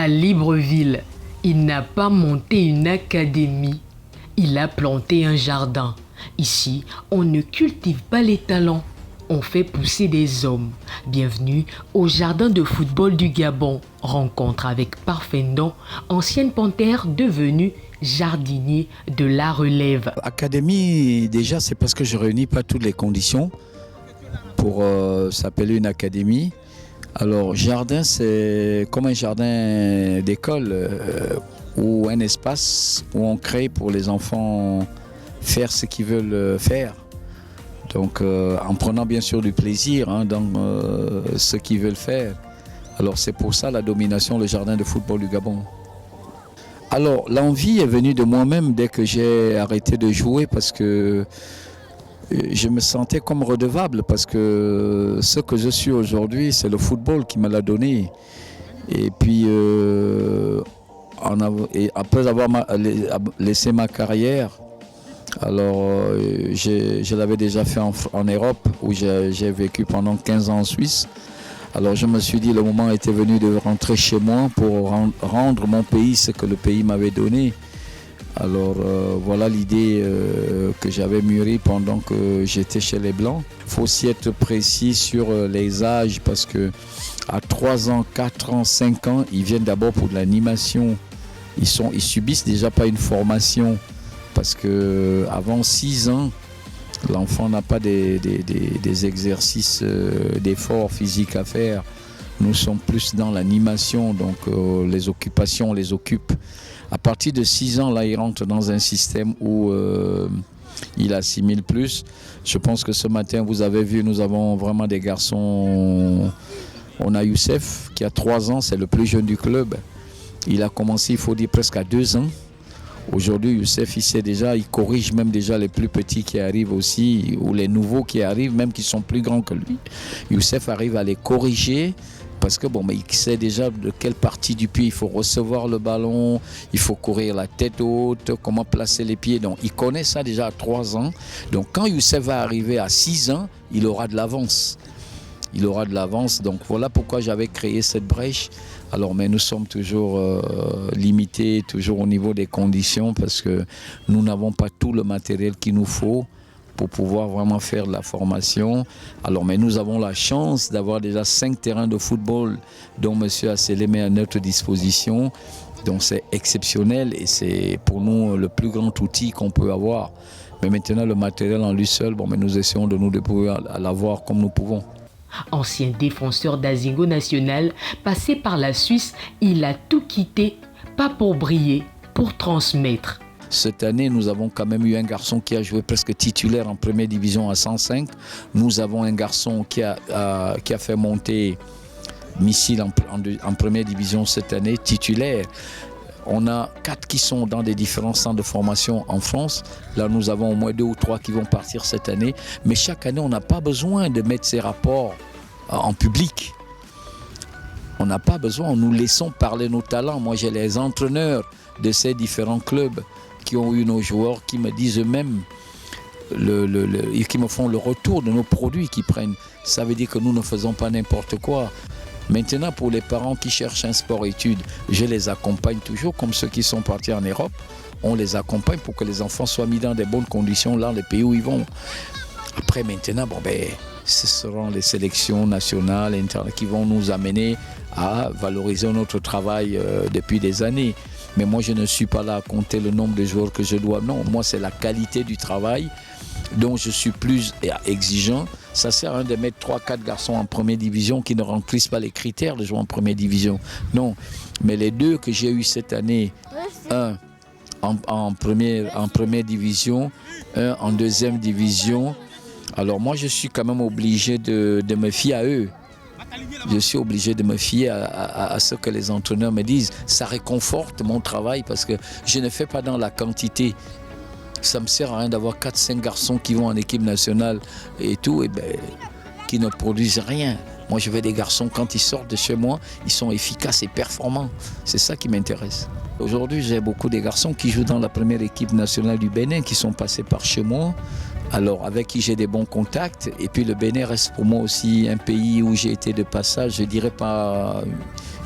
À Libreville, il n'a pas monté une académie, il a planté un jardin. Ici, on ne cultive pas les talents, on fait pousser des hommes. Bienvenue au jardin de football du Gabon. Rencontre avec Parfendon, ancienne panthère devenue jardinier de la relève. Académie, déjà, c'est parce que je ne réunis pas toutes les conditions pour s'appeler une académie. Alors, jardin, c'est comme un jardin d'école ou un espace où on crée pour les enfants faire ce qu'ils veulent faire. Donc, en prenant bien sûr du plaisir dans ce qu'ils veulent faire. Alors, c'est pour ça la domination, le jardin de football du Gabon. Alors, l'envie est venue de moi-même dès que j'ai arrêté de jouer parce que je me sentais comme redevable parce que ce que je suis aujourd'hui, c'est le football qui me l'a donné. Et puis, après avoir laissé ma carrière, alors je l'avais déjà fait en Europe où j'ai vécu pendant 15 ans en Suisse. Alors je me suis dit le moment était venu de rentrer chez moi pour rendre mon pays ce que le pays m'avait donné. Alors voilà l'idée que j'avais mûrie pendant que j'étais chez les Blancs. Il faut aussi être précis sur les âges parce que à 3 ans, 4 ans, 5 ans, ils viennent d'abord pour de l'animation. Ils subissent déjà pas une formation parce que avant 6 ans, l'enfant n'a pas des exercices d'effort physique à faire. Nous sommes plus dans l'animation, donc les occupations, on les occupe. À partir de 6 ans, là, il rentre dans un système où il assimile plus. Je pense que ce matin, vous avez vu, nous avons vraiment des garçons. On a Youssef qui a 3 ans, c'est le plus jeune du club. Il a commencé, il faut dire, presque à 2 ans. Aujourd'hui, Youssef, il sait déjà, il corrige même déjà les plus petits qui arrivent aussi, ou les nouveaux qui arrivent, même qui sont plus grands que lui. Youssef arrive à les corriger parce que mais il sait déjà de quelle partie du pied il faut recevoir le ballon, il faut courir la tête haute, comment placer les pieds. Donc, il connaît ça déjà à 3 ans. Donc, quand Youssef va arriver à 6 ans, il aura de l'avance. Il aura de l'avance. Donc, voilà pourquoi j'avais créé cette brèche. Alors, mais nous sommes toujours limités, toujours au niveau des conditions parce que nous n'avons pas tout le matériel qu'il nous faut pour pouvoir vraiment faire de la formation. Alors, mais nous avons la chance d'avoir déjà 5 terrains de football dont M. Assélé met à notre disposition. Donc, c'est exceptionnel et c'est pour nous le plus grand outil qu'on peut avoir. Mais maintenant, le matériel en lui seul, mais nous essayons de nous débrouiller à l'avoir comme nous pouvons. Ancien défenseur d'Azingo National, passé par la Suisse, il a tout quitté, pas pour briller, pour transmettre. Cette année, nous avons quand même eu un garçon qui a joué presque titulaire en première division à 105. Nous avons un garçon qui a fait monter Missile en première division cette année, titulaire. On a 4 qui sont dans des différents centres de formation en France. Là, nous avons au moins 2 ou 3 qui vont partir cette année. Mais chaque année, on n'a pas besoin de mettre ces rapports en public. On n'a pas besoin, nous laissons parler nos talents. Moi, j'ai les entraîneurs de ces différents clubs qui ont eu nos joueurs qui me disent eux-mêmes, qui me font le retour de nos produits qu'ils prennent. Ça veut dire que nous ne faisons pas n'importe quoi. Maintenant, pour les parents qui cherchent un sport-études, je les accompagne toujours, comme ceux qui sont partis en Europe. On les accompagne pour que les enfants soient mis dans des bonnes conditions dans les pays où ils vont. Après, maintenant, ce seront les sélections nationales, internationales qui vont nous amener à valoriser notre travail depuis des années. Mais moi, je ne suis pas là à compter le nombre de joueurs que je dois. Non, moi, c'est la qualité du travail dont je suis plus exigeant. Ça sert à rien de mettre 3-4 garçons en première division qui ne remplissent pas les critères de jouer en première division. Non, mais les 2 que j'ai eu cette année, un en première division, un en deuxième division. Alors moi, je suis quand même obligé de me fier à eux. Je suis obligé de me fier à ce que les entraîneurs me disent. Ça réconforte mon travail parce que je ne fais pas dans la quantité. Ça ne me sert à rien d'avoir 4-5 garçons qui vont en équipe nationale et tout, qui ne produisent rien. Moi, je veux des garçons, quand ils sortent de chez moi, ils sont efficaces et performants. C'est ça qui m'intéresse. Aujourd'hui, j'ai beaucoup de garçons qui jouent dans la première équipe nationale du Bénin, qui sont passés par chez moi. alors avec qui j'ai des bons contacts. Et puis le Bénin reste pour moi aussi un pays où j'ai été de passage, je dirais pas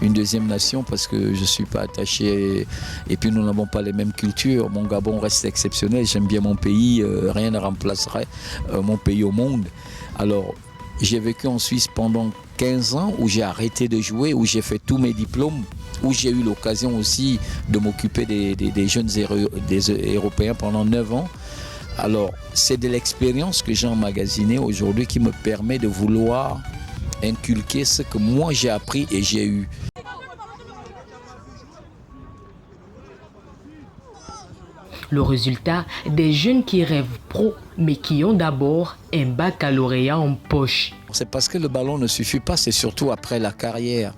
une deuxième nation parce que je ne suis pas attaché et puis nous n'avons pas les mêmes cultures. Mon Gabon reste exceptionnel, j'aime bien mon pays, rien ne remplacerait mon pays au monde. Alors j'ai vécu en Suisse pendant 15 ans où j'ai arrêté de jouer, où j'ai fait tous mes diplômes, où j'ai eu l'occasion aussi de m'occuper des jeunes des Européens pendant 9 ans. Alors c'est de l'expérience que j'ai emmagasinée aujourd'hui qui me permet de vouloir inculquer ce que moi j'ai appris et j'ai eu. Le résultat, des jeunes qui rêvent pro, mais qui ont d'abord un baccalauréat en poche. C'est parce que le ballon ne suffit pas, c'est surtout après la carrière.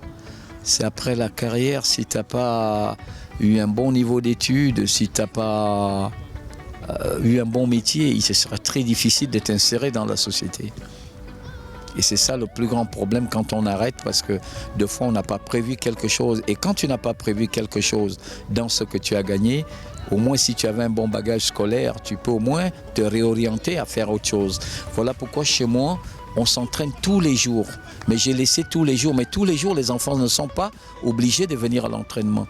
C'est après la carrière, si tu n'as pas eu un bon niveau d'études, si tu n'as pas eu un bon métier, il sera très difficile de t'insérer dans la société. Et c'est ça le plus grand problème quand on arrête, parce que deux fois on n'a pas prévu quelque chose. Et quand tu n'as pas prévu quelque chose dans ce que tu as gagné, au moins si tu avais un bon bagage scolaire, tu peux au moins te réorienter à faire autre chose. Voilà pourquoi chez moi, on s'entraîne tous les jours. Mais j'ai laissé tous les jours. Mais tous les jours, les enfants ne sont pas obligés de venir à l'entraînement.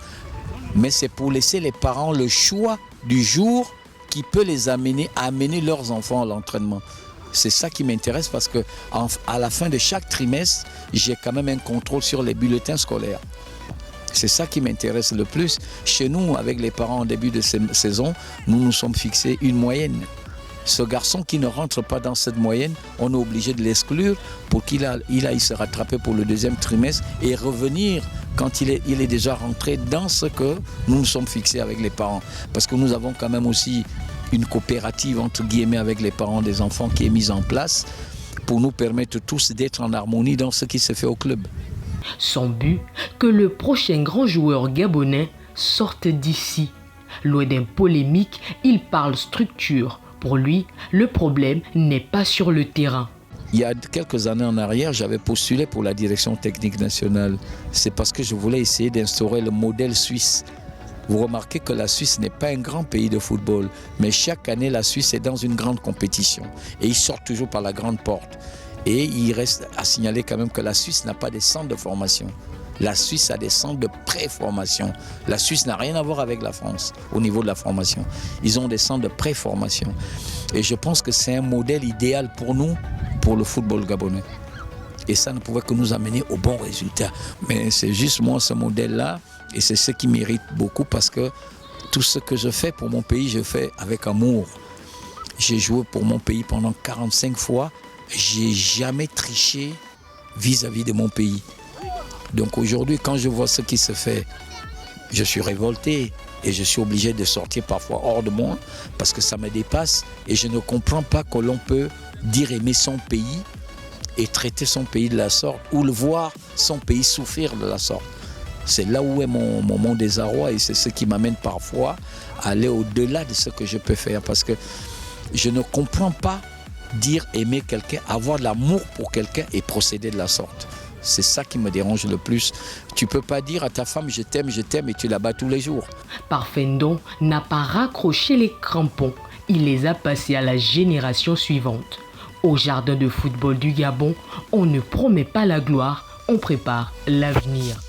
Mais c'est pour laisser les parents le choix du jour qui peut les amener à amener leurs enfants à l'entraînement. C'est ça qui m'intéresse parce qu'à la fin de chaque trimestre, j'ai quand même un contrôle sur les bulletins scolaires. C'est ça qui m'intéresse le plus. Chez nous, avec les parents en début de saison, nous nous sommes fixés une moyenne. Ce garçon qui ne rentre pas dans cette moyenne, on est obligé de l'exclure pour qu'il aille se rattraper pour le deuxième trimestre et revenir quand il est déjà rentré dans ce que nous nous sommes fixés avec les parents. Parce que nous avons quand même aussi une coopérative entre guillemets avec les parents des enfants qui est mise en place pour nous permettre tous d'être en harmonie dans ce qui se fait au club. Son but, que le prochain grand joueur gabonais sorte d'ici. Loin d'un polémique, il parle structure. Pour lui, le problème n'est pas sur le terrain. Il y a quelques années en arrière, j'avais postulé pour la direction technique nationale. C'est parce que je voulais essayer d'instaurer le modèle suisse. Vous remarquez que la Suisse n'est pas un grand pays de football, mais chaque année, la Suisse est dans une grande compétition. Et ils sortent toujours par la grande porte. Et il reste à signaler quand même que la Suisse n'a pas des centres de formation. La Suisse a des centres de pré-formation. La Suisse n'a rien à voir avec la France au niveau de la formation. Ils ont des centres de pré-formation. Et je pense que c'est un modèle idéal pour nous, pour le football gabonais. Et ça ne pouvait que nous amener au bon résultat. Mais c'est juste moi, ce modèle-là, et c'est ce qui mérite beaucoup parce que tout ce que je fais pour mon pays, je fais avec amour. J'ai joué pour mon pays pendant 45 fois. J'ai jamais triché vis-à-vis de mon pays. Donc aujourd'hui, quand je vois ce qui se fait, je suis révolté et je suis obligé de sortir parfois hors de moi parce que ça me dépasse et je ne comprends pas que l'on peut dire aimer son pays et traiter son pays de la sorte ou le voir son pays souffrir de la sorte. C'est là où est mon désarroi et c'est ce qui m'amène parfois à aller au-delà de ce que je peux faire parce que je ne comprends pas dire aimer quelqu'un, avoir de l'amour pour quelqu'un et procéder de la sorte. C'est ça qui me dérange le plus. Tu ne peux pas dire à ta femme je t'aime et tu la bats tous les jours. Parfendon n'a pas raccroché les crampons. Il les a passés à la génération suivante. Au jardin de football du Gabon, on ne promet pas la gloire, on prépare l'avenir.